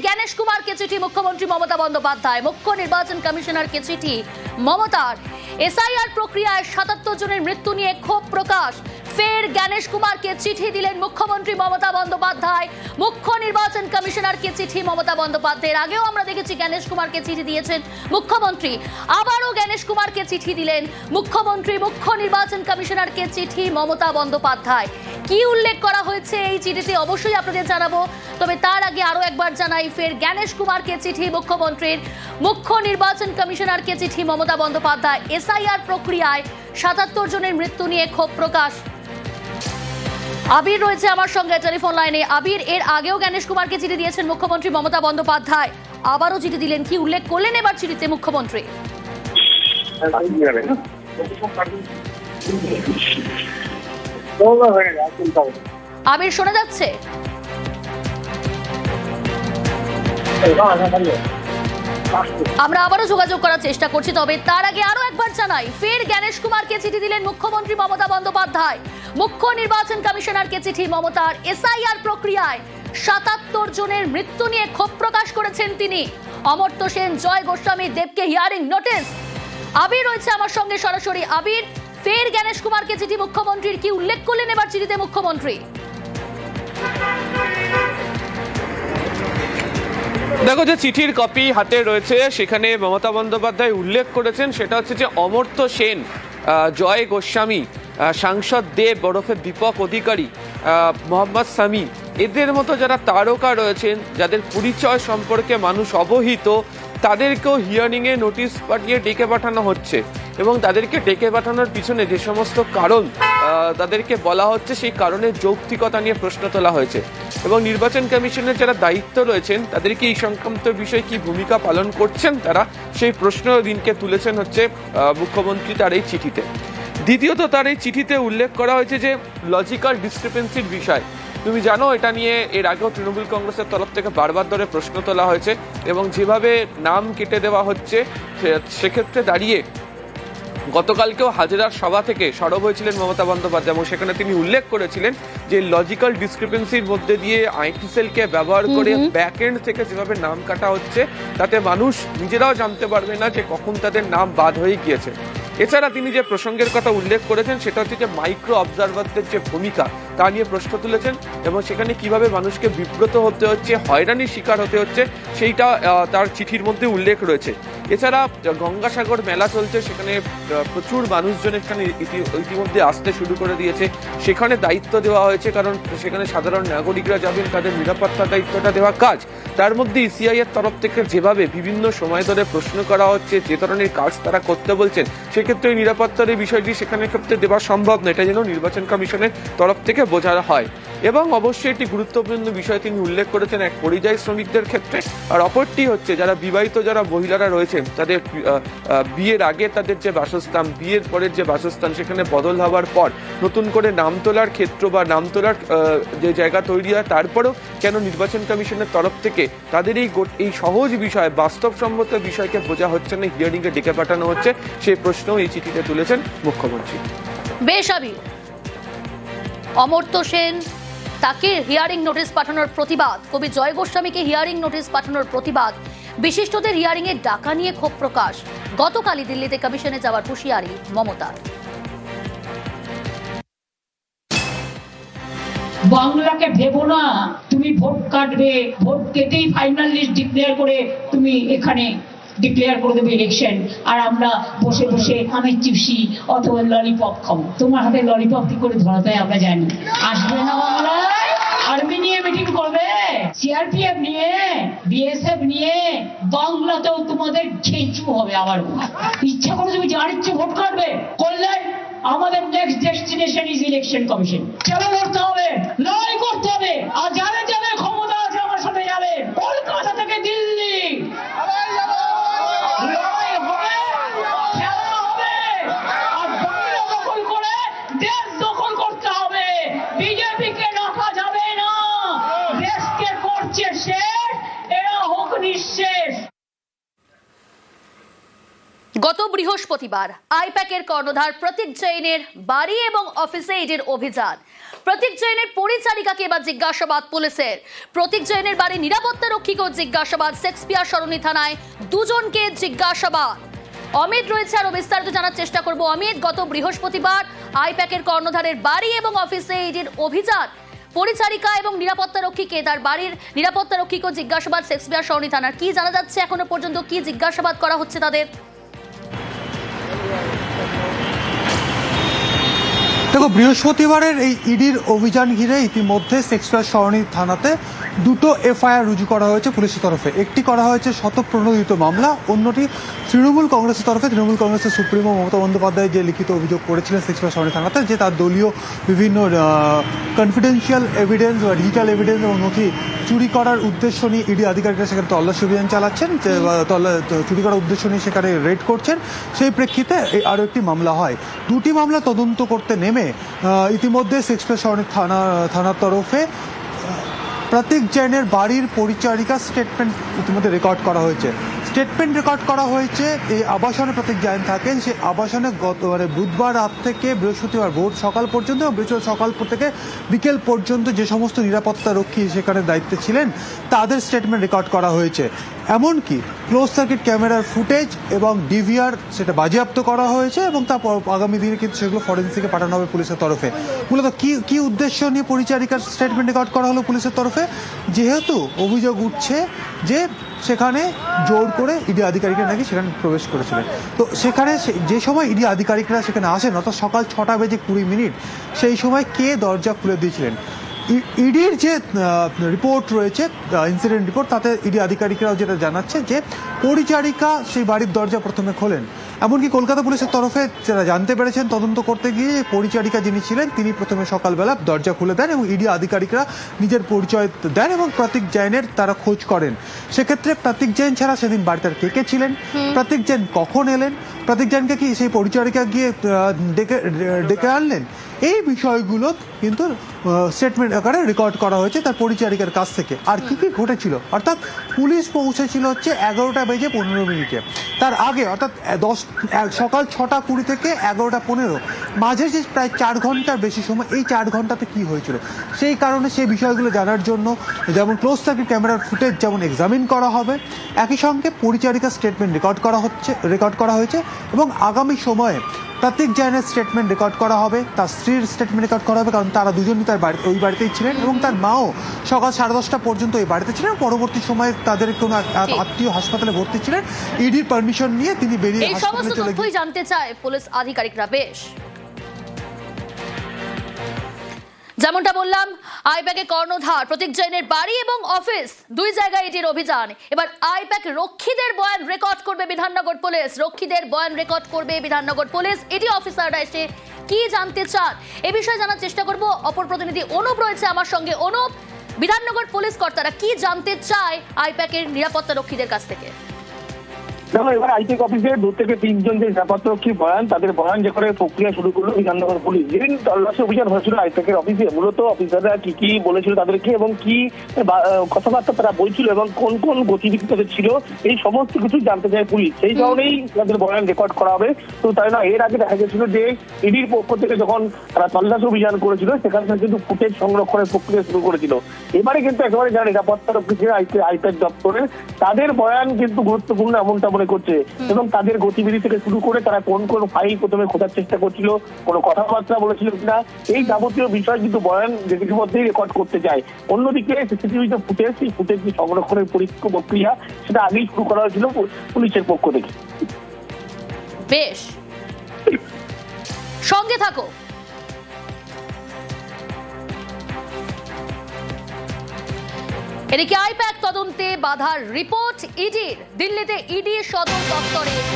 জ্ঞানেশ কুমারকে চিঠি মুখ্যমন্ত্রী মমতা বন্দ্যোপাধ্যায়। মুখ্য নির্বাচন কমিশনারকে চিঠি মমতার। এসআইআর প্রক্রিয়ায় ৭৭ জনের মৃত্যু নিয়ে ক্ষোভ প্রকাশ। ফের জ্ঞানেশ কুমারকে চিঠি দিলেন মুখ্যমন্ত্রী মমতা বন্দ্যোপাধ্যায়। মুখ্য নির্বাচন কমিশনারকে চিঠি মমতা বন্দ্যোপাধ্যায়ের আগেও আমরা দেখেছি জ্ঞানেশ কুমারকে চিঠি দিয়েছেন মুখ্যমন্ত্রী, আবারও জ্ঞানেশ কুমারকে চিঠি দিলেন মুখ্যমন্ত্রী। মুখ্য নির্বাচন কমিশনারকে চিঠি মমতা বন্দ্যোপাধ্যায়। কি উল্লেখ করা হয়েছে এই চিঠিতে অবশ্যই আপনাদের জানাবো, তবে তার আগে আরো একবার জানাই, ফের জ্ঞানেশ কুমারকে চিঠি মুখ্যমন্ত্রীর। মুখ্য নির্বাচন কমিশনারকে চিঠি মমতা বন্দ্যোপাধ্যায়। এসআইআর প্রক্রিয়ায় ৭৭ জনের মৃত্যু নিয়ে ক্ষোভ প্রকাশ। আবির রয়েছে আমার সঙ্গে টেলিফোন লাইনে। আবির, এর আগেও জ্ঞানেশ কুমারকে চিঠি দিয়েছেন মুখ্যমন্ত্রী মমতা বন্দ্যোপাধ্যায়, আবারও চিঠি দিলেন, কি উল্লেখ করলেন এবার চিঠিতে মুখ্যমন্ত্রী? আবির, শোনা যাচ্ছে? আমরা আবারও যোগাযোগ করার চেষ্টা করছি, তবে তার আগে আরো একবার জানাই, ফের জ্ঞানেশ কুমারকে চিঠি দিলেন মুখ্যমন্ত্রী মমতা বন্দ্যোপাধ্যায়। মুখ্য নির্বাচন কমিশনারকে চিঠি মমতার। এসআইআর প্রক্রিয়ায় ৭৭ জনের মৃত্যু নিয়ে ক্ষোভ প্রকাশ করেছেন তিনি। অমর্ত্য সেন, জয় গোস্বামী দেবকে হিয়ারিং নোটিশ। আবির রয়েছে আমার সঙ্গে সরাসরি। আবির, ফের জ্ঞানেশ কুমারকে চিঠি মুখ্যমন্ত্রীর, কি উল্লেখ করলেন এবার চিঠিতে মুখ্যমন্ত্রী? দেখো, যে চিঠির কপি হাতে রয়েছে সেখানে মমতা বন্দ্যোপাধ্যায় উল্লেখ করেছেন সেটা হচ্ছে যে অমর্ত্য সেন, জয় গোস্বামী, সাংসদ দেব ওরফে দীপক অধিকারী, মোহাম্মদ সামি, এদের মতো যারা তারকা রয়েছেন, যাদের পরিচয় সম্পর্কে মানুষ অবহিত, তাদেরকেও হিয়ারিংয়ে নোটিশ পাঠিয়ে ডেকে পাঠানো হচ্ছে। এবং তাদেরকে ডেকে পাঠানোর পিছনে যে সমস্ত কারণ তাদেরকে বলা হচ্ছে, সেই কারণের যৌক্তিকতা নিয়ে প্রশ্ন তোলা হয়েছে। এবং নির্বাচন কমিশনের যারা দায়িত্ব রয়েছেন তাদেরকে এই সংক্রান্ত বিষয়ে কি ভূমিকা পালন করছেন তারা, সেই প্রশ্ন দিনকে তুলেছেন হচ্ছে মুখ্যমন্ত্রী তার এই চিঠিতে। দ্বিতীয়ত, তার এই চিঠিতে উল্লেখ করা হয়েছে যে লজিক্যাল ডিসক্রিপেন্সির বিষয়। তুমি জানো, এটা নিয়ে এর আগেও তৃণমূল কংগ্রেসের তরফ থেকে বারবার ধরে প্রশ্ন তোলা হয়েছে এবং যেভাবে নাম কেটে দেওয়া হচ্ছে সেক্ষেত্রে দাঁড়িয়ে গতকালকেও হাজরার সভা থেকে সরব হয়েছিলেন মমতা বন্দ্যোপাধ্যায় এবং সেখানে তিনি উল্লেখ করেছিলেন যে লজিক্যাল ডিসক্রিপেন্সির মধ্যে দিয়ে আইটি সেলকে ব্যবহার করে ব্যাকএন্ড থেকে যেভাবে নাম কাটা হচ্ছে তাতে মানুষ নিজেরাও জানতে পারবে না যে কখন তাদের নাম বাদ হয়ে গিয়েছে। এছাড়া তিনি যে প্রসঙ্গের কথা উল্লেখ করেছেন সেটা হচ্ছে যে মাইক্রো অবজারভারদের যে ভূমিকা তা নিয়ে প্রশ্ন তুলেছেন এবং সেখানে কিভাবে মানুষকে বিব্রত হতে হচ্ছে, হয়রানির শিকার হতে হচ্ছে, সেইটা তার চিঠির মধ্যে উল্লেখ রয়েছে। এছাড়া গঙ্গাসাগর মেলা চলছে, সেখানে প্রচুর মানুষজন এখানে ইতিমধ্যে আসতে শুরু করে দিয়েছে। সেখানে দায়িত্ব দেওয়া হয়েছে, কারণ সেখানে সাধারণ নাগরিকরা যাবেন, তাদের নিরাপত্তার দায়িত্বটা দেওয়া কাজ। তার মধ্যে ইসিআই এর তরফ থেকে যেভাবে বিভিন্ন সময় ধরে প্রশ্ন করা হচ্ছে, যে ধরনের কাজ তারা করতে বলছেন, সেক্ষেত্রে নিরাপত্তার এই বিষয়টি সেখানে ক্ষেত্রে দেওয়া সম্ভব নয়, এটা যেন নির্বাচন কমিশনের তরফ থেকে বোঝা হয়। এবং অবশ্যই একটি গুরুত্বপূর্ণ বিষয় তিনি উল্লেখ করেছেন এক পরিযায়ী শ্রমিকদের ক্ষেত্রে, আর অপরটি হচ্ছে যারা বিবাহিত যারা মহিলারা রয়েছেন তাদের বিয়ের আগে তাদের যে বাসস্থান, বিয়ের পরের যে বাসস্থান সেখানে বদল হওয়ার পর নতুন করে নাম তোলার ক্ষেত্র বা নাম তোলার যে জায়গা তৈরি হয়, তারপরেও কেন নির্বাচন কমিশনের তরফ থেকে তাদের এই সহজ বিষয়, বাস্তবসম্মত বিষয়কে বোঝা হচ্ছে না, হিয়ারিংয়ে ডেকে পাঠানো হচ্ছে, সেই প্রশ্নও এই চিঠিতে তুলেছেন মুখ্যমন্ত্রী। বেশ আবির, অমর্ত্য সেন তাকে হিয়ারিং নোটিশ পাঠানোর প্রতিবাদ, কবি জয় গোস্বামীকে হিয়ারিং নোটিশ পাঠানোর প্রতিবাদ, বিশিষ্টদের হিয়ারিং এর ডাকা নিয়ে ক্ষোভ প্রকাশ। গতকালই দিল্লিতে কমিশনে যাওয়ার হুঁশিয়ারি মমতার। বাংলাকে ভেবো না তুমি ভোট কাটবে, ভোট কেটেই ফাইনাল লিস্ট ডিক্লেয়ার করে তুমি এখানে ডিক্লেয়ার করে দেবে ইলেকশন, আর আমরা বসে বসে আমের চিপসি অথবা ললিপপ খাবো। তোমার হাতে ললিপপ কি করে ধরাতে হয় আমরা জানি। আসবে না বাংলায়, আর্মি নিয়ে মিটিং করবে, সিআরপিএফ নিয়ে, বিএসএফ নিয়ে, বাংলাতেও তোমাদের খেঁচু হবে। আবার ইচ্ছা করে তুমি যার ইচ্ছে ভোট কাটবে, করলে আমাদের next destination is election commission. চলো করতে হবে, লড়াই করতে হবে, আর যারা যাদের ক্ষমতা আছে আমার সাথে যাবে, কলকাতা থেকে দিল্লি গত বৃহস্পতিবার আইপ্যাকের কর্ণধার প্রতীক জৈনের বাড়ি এবং অফিসে ইডির অভিযান। প্রতীক জৈনের পরিচারিকাকে এবার জিজ্ঞাসাবাদ পুলিশের। প্রতীক জৈনের বাড়ি নিরাপত্তা রক্ষীকেও জিজ্ঞাসাবাদ। শেক্সপিয়ার সরণি থানায় দুজনকে জিজ্ঞাসাবাদ। অমিত রয়েছে, আরো বিস্তারিত জানার চেষ্টা করব। অমিত, গত বৃহস্পতিবার আইপ্যাকের কর্ণধারের বাড়ি এবং অফিসে ইডির অভিযান। পরিচারিকা এবং নিরাপত্তা রক্ষীকে, তার বাড়ির নিরাপত্তা রক্ষীকেও জিজ্ঞাসাবাদ শেক্সপিয়ার সরণি থানার। কি জানা যাচ্ছে এখনো পর্যন্ত, কি জিজ্ঞাসাবাদ করা হচ্ছে তাদের? দেখো, বৃহস্পতিবারের এই ইডির অভিযান ঘিরে ইতিমধ্যে শেক্সপিয়ার সরণি থানাতে দুটো এফআইআর রুজু করা হয়েছে পুলিশের তরফে। একটি করা হয়েছে শতপ্রণোদিত মামলা, অন্যটি তৃণমূল কংগ্রেসের তরফে তৃণমূল কংগ্রেসের সুপ্রিমো মমতা বন্দ্যোপাধ্যায় যে লিখিত অভিযোগ করেছিলেন শেক্সপিয়ার সরণি থানাতে, যে তার দলীয় বিভিন্ন কনফিডেন্সিয়াল এভিডেন্স বা ডিজিটাল এভিডেন্স এবং নথি চুরি করার উদ্দেশ্য নিয়ে ইডি আধিকারিকরা সেখানে তল্লাশি অভিযান চালাচ্ছেন, চুরি করার উদ্দেশ্য নিয়ে সেখানে রেড করছেন। সেই প্রেক্ষিতে আরও একটি মামলা হয়। দুটি মামলা তদন্ত করতে নেমে ইতিমধ্যে শেক্সপিয়ার সরণি থানার তরফে প্রতীক জৈনের বাড়ির পরিচারিকা স্টেটমেন্ট ইতিমধ্যে রেকর্ড করা হয়েছে। স্টেটমেন্ট রেকর্ড করা হয়েছে এই আবাসনে প্রতীক জৈন থাকেন। সেই আবাসনে বুধবার রাত থেকে বৃহস্পতিবার ভোর সকাল পর্যন্ত এবং বৃহস্পতিবার সকাল থেকে বিকেল পর্যন্ত যে সমস্ত নিরাপত্তা রক্ষী সেখানে দায়িত্বে ছিলেন তাদের স্টেটমেন্ট রেকর্ড করা হয়েছে। এমনকি ক্লোজ সার্কিট ক্যামেরার ফুটেজ এবং ডিভিআর সেটা বাজেয়াপ্ত করা হয়েছে এবং তারপর আগামী দিনে কিন্তু সেগুলো ফরেন্সিকে পাঠানো হবে পুলিশের তরফে। মূলত কি উদ্দেশ্য নিয়ে পরিচারিকার স্টেটমেন্ট রেকর্ড করা হলো পুলিশের তরফে? যেহেতু অভিযোগ উঠছে যে সেখানে জোর করে ইডি আধিকারিকরা নাকি সেখানে প্রবেশ করেছিলেন। তো সেখানে যে সময় ইডি আধিকারিকরা সেখানে আসেন, অর্থাৎ সকাল 6:20 সেই সময় কে দরজা খুলে দিয়েছিলেন? ইডির যে রিপোর্ট রয়েছে, ইনসিডেন্ট রিপোর্ট, তাতে ইডি আধিকারিকরাও যেটা জানাচ্ছে যে পরিচারিকা সেই বাড়ির দরজা প্রথমে খোলেন। এমনকি কলকাতা পুলিশের তরফে যারা জানতে পেরেছেন তদন্ত করতে গিয়ে পরিচারিকা যিনি ছিলেন তিনি প্রথমে সকালবেলা দরজা খুলে দেন এবং ইডি আধিকারিকরা নিজের পরিচয় দেন এবং প্রতীক জৈনের তারা খোঁজ করেন। সেক্ষেত্রে প্রতীক জৈন ছাড়া সেদিন বাড়িতে কে কে ছিলেন, প্রতীক জৈন কখন এলেন, প্রতীক জৈনকে কি সেই পরিচারিকা গিয়ে ডেকে আনলেন, এই বিষয়গুলো কিন্তু স্টেটমেন্ট আকারে রেকর্ড করা হয়েছে তার পরিচারিকার কাছ থেকে। আর কি কি ঘটেছিল, অর্থাৎ পুলিশ পৌঁছেছিল হচ্ছে 11:15 তার আগে, অর্থাৎ সকাল 6:20 থেকে 11:15 মাঝে যে প্রায় 4 ঘন্টার বেশি সময়, এই 4 ঘন্টাতে কি হয়েছিল সেই কারণে সেই বিষয়গুলো জানার জন্য যেমন ক্লোজ সার্কিট ক্যামেরার ফুটেজ যেমন এক্সামিন করা হবে, একই সঙ্গে পরিচারিকার স্টেটমেন্ট রেকর্ড করা হয়েছে এবং আগামী সময়ে প্রতীক জৈনের স্টেটমেন্ট রেকর্ড করা হবে, তার স্ত্রীর স্টেটমেন্ট রেকর্ড করা হবে, কারণ তারা দুজনই তার ওই বাড়িতেই ছিলেন এবং তার মাও সকাল 10:30 পর্যন্ত ওই বাড়িতে ছিলেন। পরবর্তী সময়ে তাদের কোনো আত্মীয় হাসপাতালে ভর্তি ছিলেন, ইডির পারমিশন নিয়ে তিনি বেরিয়ে এই সমস্ত তথ্যই জানতে চায় পুলিশ আধিকারিকরা। বেশ, যেমনটা বললাম, আইপ্যাকের কর্ণধার প্রতীক জৈনের বাড়ি এবং অফিস দুই জায়গায় ইডির অভিযান। এবার আইপ্যাক রক্ষীদের বয়ান রেকর্ড করবে বিধাননগর পুলিশ। ইডি অফিসাররা এসে কি জানতে চান এ বিষয়ে জানার চেষ্টা করব। অপর প্রতিনিধি অনুপ রয়েছে আমার সঙ্গে। অনুপ, বিধাননগর পুলিশ কর্তারা কি জানতে চায় আইপ্যাকের নিরাপত্তা রক্ষীদের কাছ থেকে? দেখো, এবার আইপ্যাক অফিসে 2 থেকে 3 জন যে নিরাপত্তা রক্ষী তাদের বয়ান যে করে প্রক্রিয়া শুরু করলো বিধাননগর পুলিশ। যেদিন তল্লাশি অভিযান হয়েছিল আইপ্যাকের অফিসে, মূলত অফিসাররা কি বলেছিল তাদেরকে এবং কি কথাবার্তা তারা বলছিল এবং কোন কোন গতিবিধি তাদের ছিল, এই সমস্ত কিছু জানতে চায় পুলিশ। সেই কারণেই তাদের বয়ান রেকর্ড করা হবে। তো তাই না, এর আগে দেখা গেছিল যে ইডির পক্ষ থেকে যখন তারা তল্লাশি অভিযান করেছিল সেখান থেকে কিন্তু ফুটেজ সংরক্ষণের প্রক্রিয়া শুরু করেছিল। এবারে কিন্তু একেবারে যারা নিরাপত্তা রক্ষী ছিল আইপ্যাক দপ্তরের, তাদের বয়ান কিন্তু গুরুত্বপূর্ণ এমনটা মনে করছে এবং তাদের গতিবিধি থেকে শুরু করে তারা কোন কোন ফাইল প্রথমে খোঁজার চেষ্টা করছিল, কোনো কথাবার্তা বলেছিল কিনা, এই যাবতীয় বিষয় কিন্তু বয়ান যেটির মধ্যেই রেকর্ড করতে চায়। অন্যদিকে সিসিটিভি যে ফুটেজ, সেই ফুটেজ সংরক্ষণের প্রক্রিয়া সেটা আগেই শুরু করা হয়েছিল পুলিশের পক্ষ থেকে। বেশ, সঙ্গে থাকো। এদিকে আইপ্যাক তদন্তে বাধার রিপোর্ট ইডির। দিল্লিতে ইডি সদর দপ্তরে